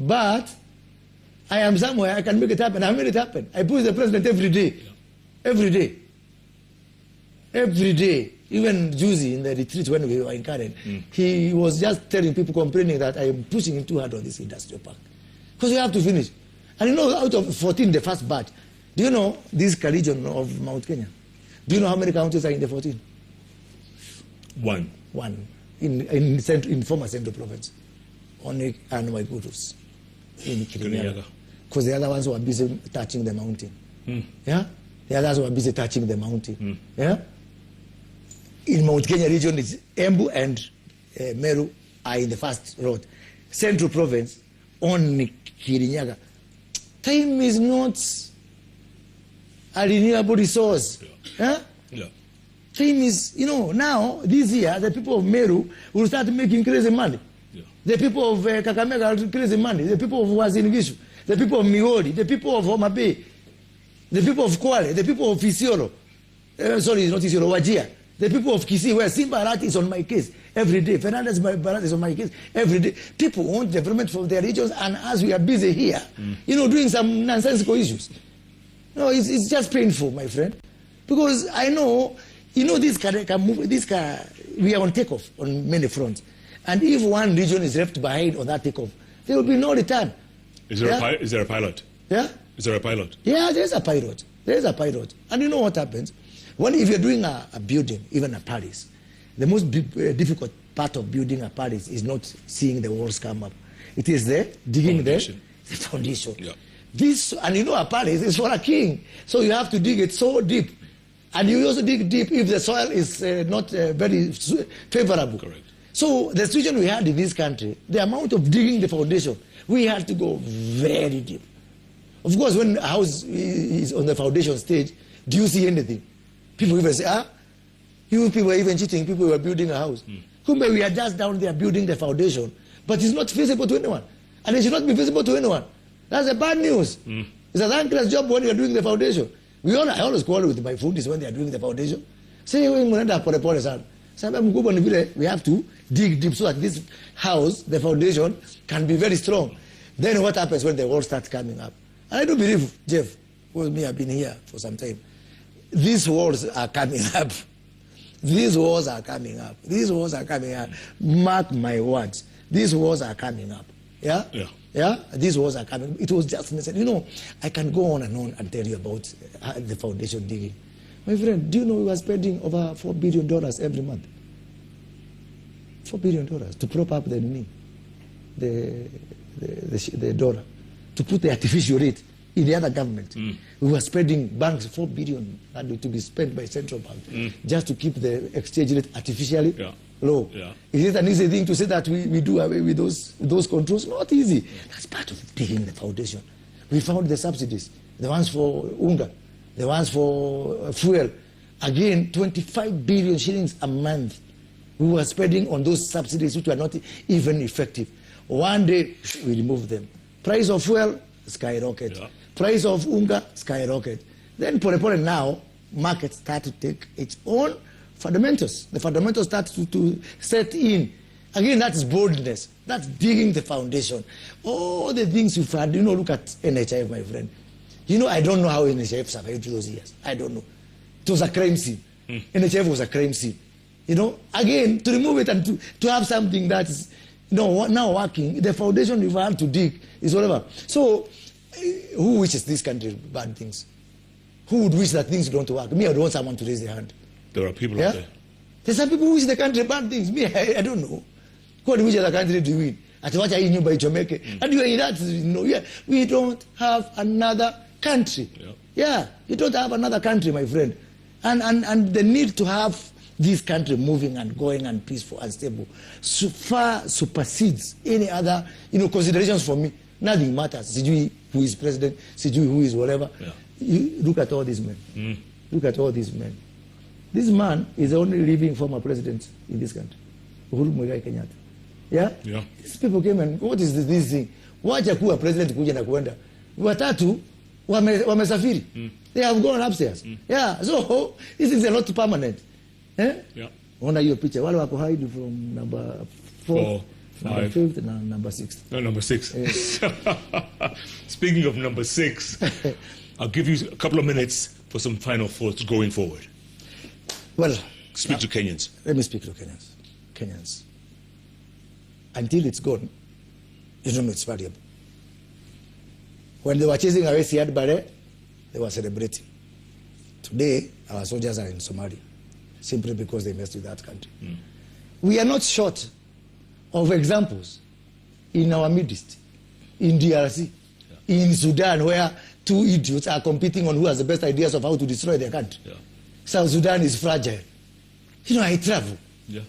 But I am somewhere, I can make it happen. I made it happen. I push the president every day. Every day. Every day. Even Juicy in the retreat when we were in Karen, he was just telling people, complaining that I am pushing him too hard on this industrial park. Because we have to finish. And you know, out of 14, the first batch, do you know this region of Mount Kenya? Do you know how many counties are in the 14? One. In former Central Province. Only and Waigurus. In Kirinyaga. Because the other ones were busy touching the mountain. Yeah? The others were busy touching the mountain. Yeah? In Mount Kenya region, it's Embu and Meru are in the first road. Central Province, only Kirinyaga. Time is not a renewable resource. Yeah. Time is, you know, now, this year, the people of Meru will start making crazy money. The people of Kakamega will crazy money. The people of Wazingishu, the people of Migori, the people of Homa Bay, the people of Kwale, the people of Isiolo, sorry, not Isiolo, Wajir. The people of Kisii, where Simba Arati is on my case every day, Fernandez Barat is on my case every day. People want development from their regions, and as we are busy here, you know, doing some nonsensical issues. No, it's just painful, my friend. Because I know, you know, this car can move, this car, we are on takeoff on many fronts. And if one region is left behind on that takeoff, there will be no return. Is there a pilot? Yeah? Is there a pilot? Yeah, there's a pilot. There's a pilot. And you know what happens? If you're doing a building, even a palace, the most difficult part of building a palace is not seeing the walls come up. It is the digging the foundation. Yeah. This, and you know, a palace is for a king. So you have to dig it so deep. And you also dig deep if the soil is not very favorable. Correct. So the situation we had in this country, the amount of digging the foundation, we had to go very deep. Of course, when a house is on the foundation stage, do you see anything? People even say, you people were even cheating, people were building a house. We are just down there building the foundation, but it's not visible to anyone. And it should not be visible to anyone. That's the bad news. It's a thankless job when you're doing the foundation. I always quarrel with my foodies when they are doing the foundation. Say, we have to dig deep so that this house, the foundation, can be very strong. Then what happens when the walls start coming up? And I do believe, Jeff, with me, I've been here for some time. These walls are coming up. These walls are coming up. These walls are coming up. Mark my words. These walls are coming up. Yeah? Yeah? These walls are coming. It was just necessary. You know, I can go on and tell you about the foundation digging. My friend, do you know we are spending over $4 billion every month? $4 billion to prop up the dollar, to put the artificial rate in the other government. We were spending banks $4 billion to be spent by central bank just to keep the exchange rate artificially low. Is it an easy thing to say that we do away with those controls? Not easy. That's part of digging the foundation. We found the subsidies, the ones for unga, the ones for fuel. Again, 25 billion shillings a month we were spending on those subsidies which were not even effective. One day, we removed them. Price of fuel, skyrocket. Price of unga, skyrocket. Then, now, market started to take its own fundamentals. The fundamentals started to set in. Again, that's boldness. That's digging the foundation. All the things you've had, you know, look at NHIF, my friend. You know, I don't know how NHIF survived those years. I don't know. It was a crime scene. NHIF was a crime scene. You know, again, to remove it and to have something that is, you know, now working, the foundation you've had to dig is whatever. So, who wishes this country bad things? Who would wish that things don't work? Me, I don't want someone to raise their hand. There are people out there. There's some people who wish the country bad things. Me, I don't know. God wish the country to win. At what I knew by Jamaica. And you that, you know, we don't have another country. You don't have another country, my friend. And the need to have this country moving and going and peaceful and stable far supersedes any other, you know, considerations for me. Nothing matters. Sijui who is president, Sijui who is whatever. Yeah. You look at all these men. Look at all these men. This man is the only living former president in this country. Uhuru Muigai Kenyatta. Yeah? Yeah. These people came and, what is this thing? Wacha kuwa president kuja na kuenda. Watatu wamesafiri. They have gone upstairs. Yeah, so this is a lot permanent. Eh? Yeah. Ona hiyo picha. Wale wako hide from number 4, number 5th, and number 6th. No, number 6. Yes. Speaking of number 6, I'll give you a couple of minutes for some final thoughts going forward. Well, speak to Kenyans. Let me speak to Kenyans. Kenyans. Until it's gone, you don't know it's valuable. When they were chasing away Siad Barre, they were celebrating. Today, our soldiers are in Somalia, simply because they messed with that country. We are not short of examples in our midst, in DRC, in Sudan, where 2 idiots are competing on who has the best ideas of how to destroy their country. Yeah. South Sudan is fragile. You know, I travel. Yeah.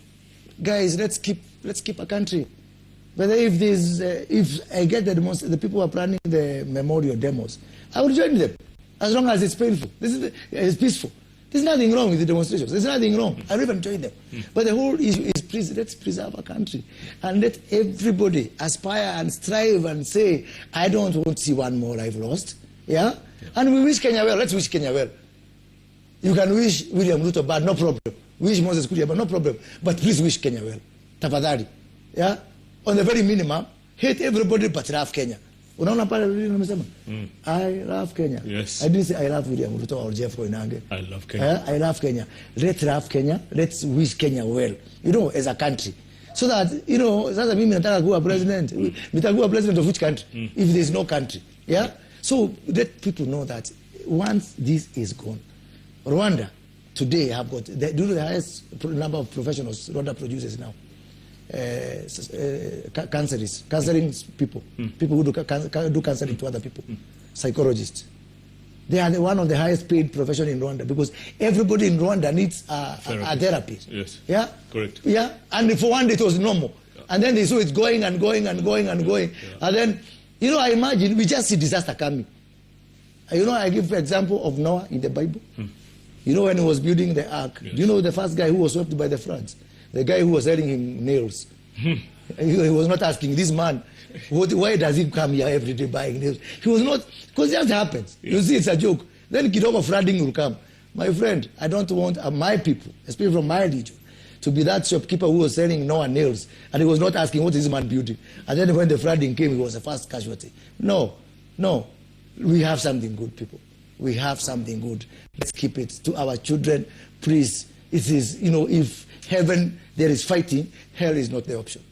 Guys, let's keep a country. But if I get the people who are planning the memorial demos, I will join them as long as it's painful. It's peaceful. There's nothing wrong with the demonstrations. There's nothing wrong. I will even join them. But the whole issue is let's preserve our country and let everybody aspire and strive and say, I don't want to see one more life lost. Yeah? And we wish Kenya well. Let's wish Kenya well. You can wish William Ruto bad, no problem. Wish Moses Kuria bad, no problem. But please wish Kenya well. Tafadhali. Yeah? On the very minimum, hate everybody but love Kenya. Unaona pale nimesema? I love Kenya. Yes. I didn't say I love William Ruto or Jeff Koinange. I love Kenya. I love Kenya. Let's love Kenya. Let's wish Kenya well. You know, as a country. So that, you know, sasa mimi nataka kuwa president. Nitakuwa president of which country? If there's no country. Yeah? So let people know that once this is gone, Rwanda today have got the highest number of professionals Rwanda produces now. Counseling people, people who do counseling to other people, psychologists. They are one of the highest paid profession in Rwanda because everybody in Rwanda needs a therapy. Yes. Yeah. Correct. Yeah. And for one day it was normal, and then they saw it going and going and going and going, and then you know I imagine we just see disaster coming. You know I give the example of Noah in the Bible. You know when he was building the ark. Yes. Do you know the first guy who was swept by the floods? The guy who was selling him nails. He was not asking this man, why does he come here every day buying nails? He was not, because it just happens. Yeah. You see, it's a joke. Then kidogo flooding will come. My friend, I don't want my people, especially from my region, to be that shopkeeper who was selling Noah nails, and he was not asking what is this man building. And then when the flooding came, he was the first casualty. No. We have something good, people. We have something good. Let's keep it to our children. Please, it is, you know, if heaven there is fighting, hell is not the option.